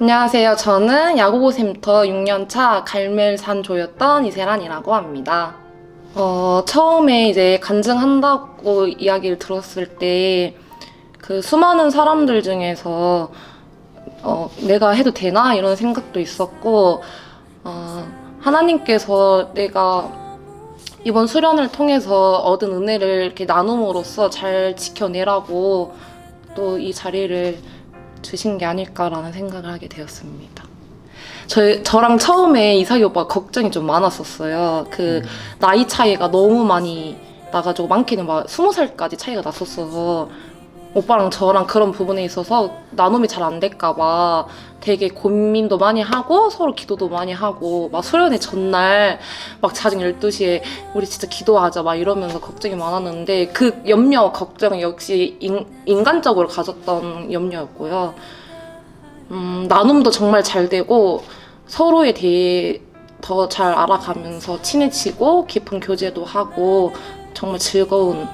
안녕하세요. 저는 야구고생부터 6년차 갈멜산조였던 이세란이라고 합니다. 처음에 이제 간증한다고 이야기를 들었을 때 그 수많은 사람들 중에서 내가 해도 되나? 이런 생각도 있었고, 하나님께서 내가 이번 수련을 통해서 얻은 은혜를 이렇게 나눔으로써 잘 지켜내라고 또 이 자리를 주신 게 아닐까라는 생각을 하게 되었습니다. 저랑 처음에 이삭이 오빠가 걱정이 좀 많았었어요. 나이 차이가 너무 많이 나가지고 많게는 막 20살까지 차이가 났었어서 오빠랑 저랑 그런 부분에 있어서 나눔이 잘 안 될까봐 되게 고민도 많이 하고 서로 기도도 많이 하고 막 수련회 전날 막 자정 12시에 우리 진짜 기도하자 막 이러면서 걱정이 많았는데 그 염려, 걱정은 역시 인간적으로 가졌던 염려였고요. 나눔도 정말 잘 되고 서로에 대해 더 잘 알아가면서 친해지고 깊은 교제도 하고 정말 즐거운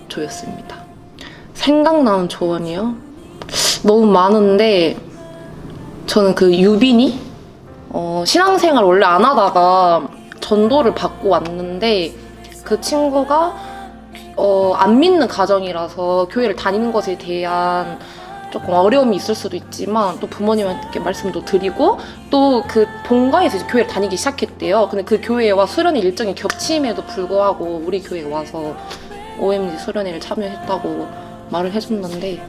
조였습니다. 생각나는 조언이요? 너무 많은데 저는 그 유빈이 신앙생활 원래 안 하다가 전도를 받고 왔는데 그 친구가 안 믿는 가정이라서 교회를 다니는 것에 대한 조금 어려움이 있을 수도 있지만 또 부모님한테 말씀도 드리고 또 그 본가에서 이제 교회를 다니기 시작했대요. 근데 그 교회와 수련회 일정이 겹침에도 불구하고 우리 교회에 와서 OMG 수련회를 참여했다고 말을 해줬는데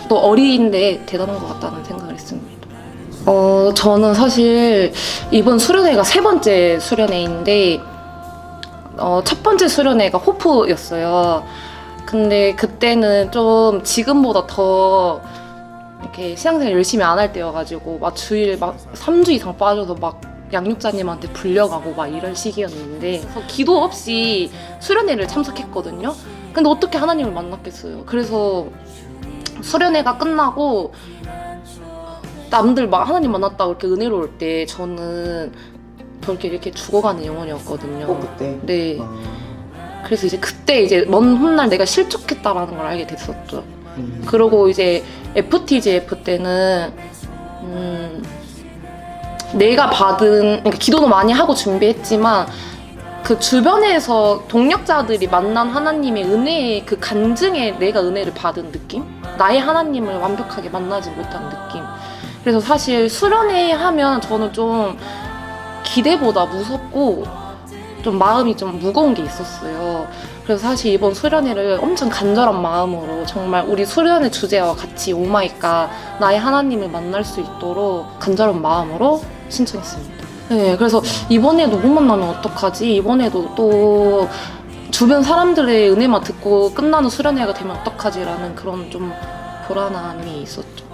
또 어린데 대단한 것 같다는 생각을 했습니다. 저는 사실 이번 수련회가 3번째 수련회인데 첫 번째 수련회가 호프였어요. 근데 그때는 좀 지금보다 더 이렇게 신앙생활 열심히 안 할 때여가지고 막 주일 막 3주 이상 빠져서 막 양육자님한테 불려가고 막 이런 시기였는데 기도 없이 수련회를 참석했거든요. 근데 어떻게 하나님을 만났겠어요. 그래서 수련회가 끝나고 남들 막 하나님 만났다고 이렇게 은혜로울 때 저는 이렇게 죽어가는 영혼이었거든요. 그때? 네. 그래서 이제 그때 이제 먼 훗날 내가 실족했다라는 걸 알게 됐었죠. 그리고 이제 FTGF 때는 내가 받은, 그러니까 기도도 많이 하고 준비했지만 그 주변에서 동력자들이 만난 하나님의 은혜의 그 간증에 내가 은혜를 받은 느낌? 나의 하나님을 완벽하게 만나지 못한 느낌. 그래서 사실 수련회 하면 저는 좀 기대보다 무섭고 좀 마음이 좀 무거운 게 있었어요. 그래서 사실 이번 수련회를 엄청 간절한 마음으로 정말 우리 수련회 주제와 같이 오마이갓 나의 하나님을 만날 수 있도록 간절한 마음으로 신청했습니다. 네, 그래서 이번에도 못 만나면 어떡하지? 이번에도 또 주변 사람들의 은혜만 듣고 끝나는 수련회가 되면 어떡하지라는 그런 좀 불안함이 있었죠.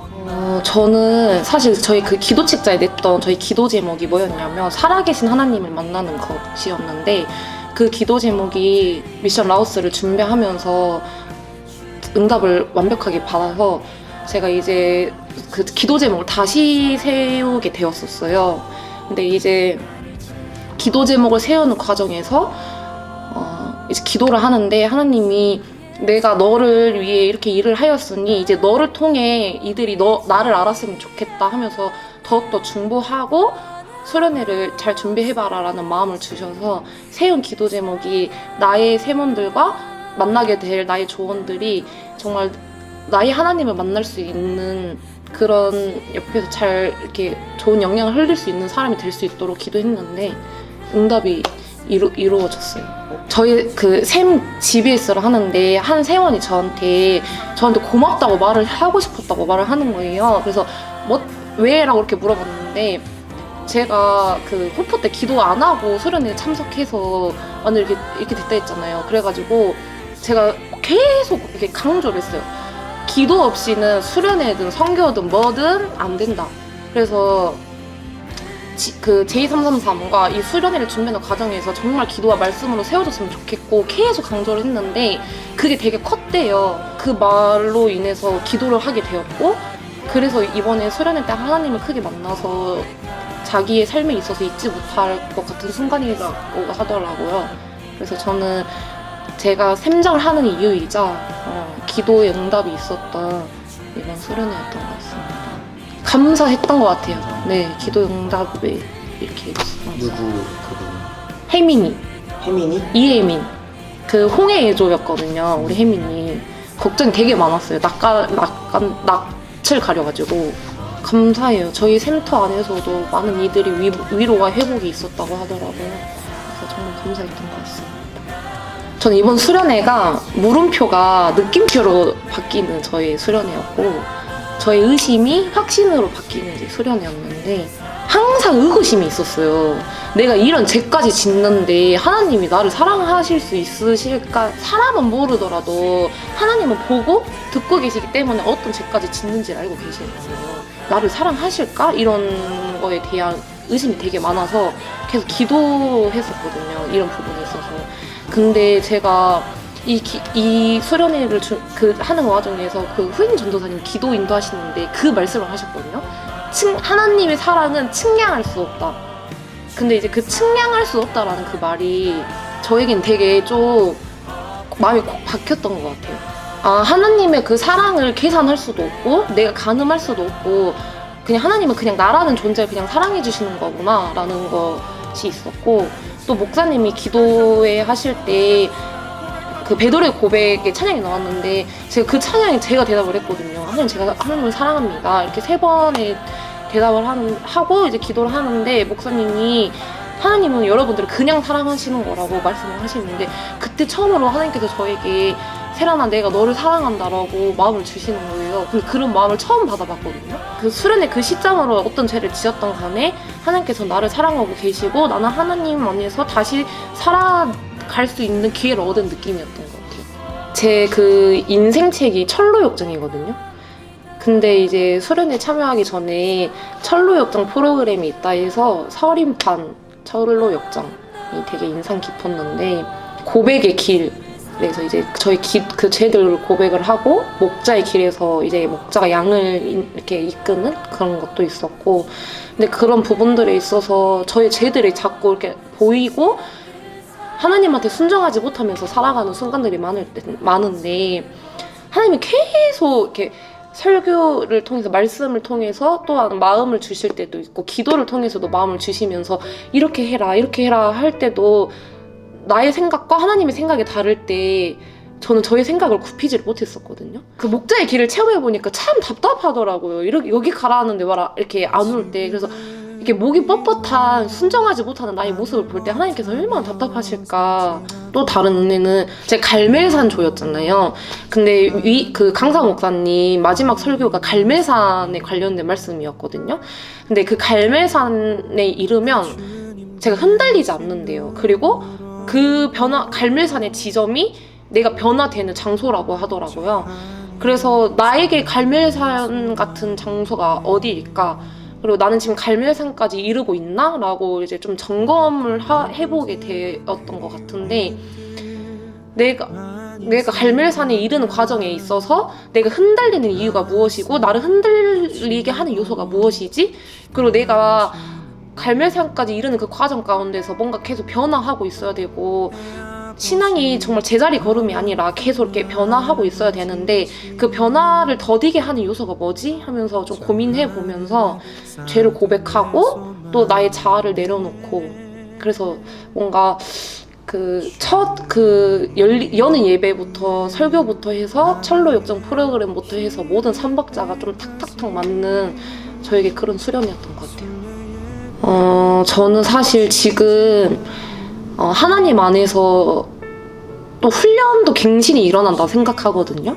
저는 사실 저희 그 기도 책자에 냈던 저희 기도 제목이 뭐였냐면 살아계신 하나님을 만나는 것이었는데 그 기도 제목이 미션 라오스를 준비하면서 응답을 완벽하게 받아서 제가 이제 그 기도 제목을 다시 세우게 되었었어요. 근데 이제 기도 제목을 세우는 과정에서 이제 기도를 하는데 하나님이 내가 너를 위해 이렇게 일을 하였으니 이제 너를 통해 이들이 나를 알았으면 좋겠다 하면서 더욱더 중보하고 수련회를 잘 준비해봐라 라는 마음을 주셔서 세운 기도 제목이 나의 세몬들과 만나게 될 나의 조원들이 정말 나의 하나님을 만날 수 있는 그런 옆에서 잘 이렇게 좋은 영향을 흘릴 수 있는 사람이 될 수 있도록 기도했는데 응답이 이루어졌어요. 저희 그 샘 GBS를 하는데 한 세원이 저한테 고맙다고 말을 하고 싶었다고 말을 하는 거예요. 그래서 왜? 라고 이렇게 물어봤는데 제가 그 호프 때 기도 안 하고 수련회에 참석해서 완전 이렇게 됐다 했잖아요. 그래가지고 제가 계속 이렇게 강조를 했어요. 기도 없이는 수련회든 선교든 뭐든 안 된다. 그래서 그 J333과 이 수련회를 준비하는 과정에서 정말 기도와 말씀으로 세워줬으면 좋겠고 계속 강조를 했는데 그게 되게 컸대요. 그 말로 인해서 기도를 하게 되었고 그래서 이번에 수련회 때 하나님을 크게 만나서 자기의 삶에 있어서 잊지 못할 것 같은 순간이라고 하더라고요. 그래서 저는 제가 샘장을 하는 이유이자 기도의 응답이 있었던 이번 수련회였던 것 같습니다. 감사했던 것 같아요. 네, 기도 응답에 이렇게 누구 그분? 혜민이, 혜민이? 이혜민, 그 홍해예조였거든요. 우리 혜민이 걱정이 되게 많았어요. 낯을 가려가지고. 감사해요. 저희 센터 안에서도 많은 이들이 위로와 회복이 있었다고 하더라고요. 그래서 정말 감사했던 것 같습니다. 저는 이번 수련회가 물음표가 느낌표로 바뀌는 저희 수련회였고, 저의 의심이 확신으로 바뀌는 이제 수련회였는데, 항상 의구심이 있었어요. 내가 이런 죄까지 짓는데 하나님이 나를 사랑하실 수 있으실까? 사람은 모르더라도 하나님은 보고 듣고 계시기 때문에 어떤 죄까지 짓는지를 알고 계시는 거예요. 나를 사랑하실까? 이런 거에 대한 의심이 되게 많아서 계속 기도했었거든요. 이런 부분에 있어서. 근데 제가 이 수련회를 하는 와중에서 그 후임 전도사님 기도 인도하시는데 그 말씀을 하셨거든요. 하나님의 사랑은 측량할 수 없다. 근데 이제 그 측량할 수 없다라는 그 말이 저에겐 되게 좀 마음이 콕 박혔던 것 같아요. 아, 하나님의 그 사랑을 계산할 수도 없고 내가 가늠할 수도 없고 그냥 하나님은 그냥 나라는 존재를 그냥 사랑해 주시는 거구나 라는 것이 있었고, 또 목사님이 기도회 하실 때 그 베드로의 고백에 찬양이 나왔는데 제가 그 찬양에 제가 대답을 했거든요. 하나님, 제가 하나님을 사랑합니다. 이렇게 3번의 대답을 하고 이제 기도를 하는데 목사님이 하나님은 여러분들을 그냥 사랑하시는 거라고 말씀을 하시는데, 그때 처음으로 하나님께서 저에게 세란아, 내가 너를 사랑한다라고 마음을 주시는 거예요. 근데 그런 마음을 처음 받아봤거든요. 그 수련의 그 시점으로 어떤 죄를 지었던 간에 하나님께서 나를 사랑하고 계시고 나는 하나님 안에서 다시 살아갈 수 있는 기회를 얻은 느낌이었던 것 같아요. 제 그 인생책이 철로역정이거든요. 근데 이제 수련회 참여하기 전에 철로역정 프로그램이 있다 해서 서림판 철로역정이 되게 인상 깊었는데, 고백의 길, 그래서 이제 저희 그 죄들을 고백을 하고 목자의 길에서 이제 목자가 양을 이렇게 이끄는 그런 것도 있었고, 근데 그런 부분들에 있어서 저희 죄들이 자꾸 이렇게 보이고 하나님한테 순종하지 못하면서 살아가는 순간들이 많은데 하나님이 계속 이렇게 설교를 통해서, 말씀을 통해서 또한 마음을 주실 때도 있고 기도를 통해서도 마음을 주시면서 이렇게 해라 할 때도 나의 생각과 하나님의 생각이 다를 때 저는 저의 생각을 굽히지를 못했었거든요. 그 목자의 길을 체험해보니까 참 답답하더라고요. 여기 가라하는데 이렇게 안 올 때. 그래서 이렇게 목이 뻣뻣한 순정하지 못하는 나의 모습을 볼 때 하나님께서 얼마나 답답하실까. 또 다른 은혜는 제가 갈멜산조였잖아요. 근데 그 강사 목사님 마지막 설교가 갈멜산에 관련된 말씀이었거든요. 근데 그 갈멜산에 이르면 제가 흔들리지 않는데요. 그리고 그 갈멜산의 지점이 내가 변화되는 장소라고 하더라고요. 그래서 나에게 갈멜산 같은 장소가 어디일까? 그리고 나는 지금 갈멜산까지 이르고 있나? 라고 이제 좀 점검을 해보게 되었던 것 같은데, 내가 갈멜산에 이르는 과정에 있어서 내가 흔들리는 이유가 무엇이고 나를 흔들리게 하는 요소가 무엇이지? 그리고 내가 갈멜산까지 이르는 그 과정 가운데서 뭔가 계속 변화하고 있어야 되고, 신앙이 정말 제자리 걸음이 아니라 계속 이렇게 변화하고 있어야 되는데 그 변화를 더디게 하는 요소가 뭐지? 하면서 좀 고민해 보면서 죄를 고백하고 또 나의 자아를 내려놓고, 그래서 뭔가 여는 예배부터 설교부터 해서 철로 역정 프로그램부터 해서 모든 3박자가 좀 탁탁탁 맞는 저에게 그런 수련이었던 것 같아요. 저는 사실 지금 하나님 안에서 또 훈련도 갱신이 일어난다고 생각하거든요.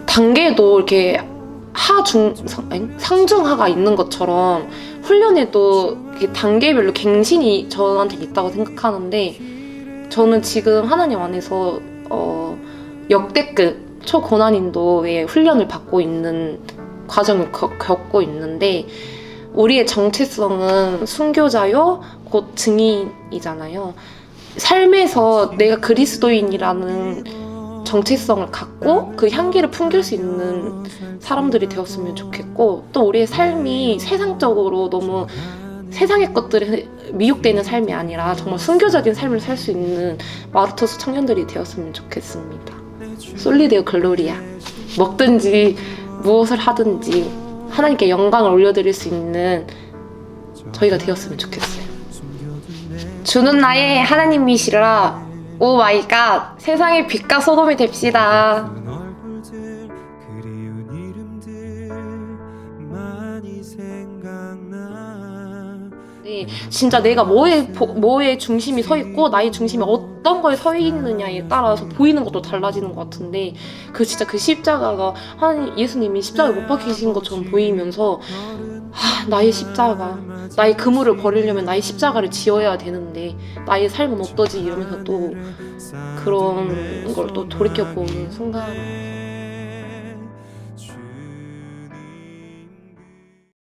단계도 이렇게 상중하가 있는 것처럼 훈련에도 단계별로 갱신이 저한테 있다고 생각하는데, 저는 지금 하나님 안에서 역대급 초고난인도의 훈련을 받고 있는 과정을 겪고 있는데, 우리의 정체성은 순교자요 곧 증인이잖아요. 삶에서 내가 그리스도인이라는 정체성을 갖고 그 향기를 풍길 수 있는 사람들이 되었으면 좋겠고, 또 우리의 삶이 세상적으로 너무 세상의 것들에 미혹되는 삶이 아니라 정말 순교적인 삶을 살 수 있는 마르토스 청년들이 되었으면 좋겠습니다. 솔리데오 글로리아. 먹든지 무엇을 하든지 하나님께 영광을 올려드릴 수 있는 저희가 되었으면 좋겠어요. 주는 나의 하나님이시라. 오 마이 갓. 세상의 빛과 소금이 됩시다. 네, 진짜 내가 뭐에 중심이 서 있고 나의 중심이 어떤 거에 서 있느냐에 따라서 보이는 것도 달라지는 것 같은데 진짜 그 십자가가 하나님 예수님이 십자가에 못 박히신 것처럼 보이면서 나의 십자가, 나의 그물을 버리려면 나의 십자가를 지어야 되는데 나의 삶은 어떠지 이러면서 또 그런 걸 또 돌이켜보는 순간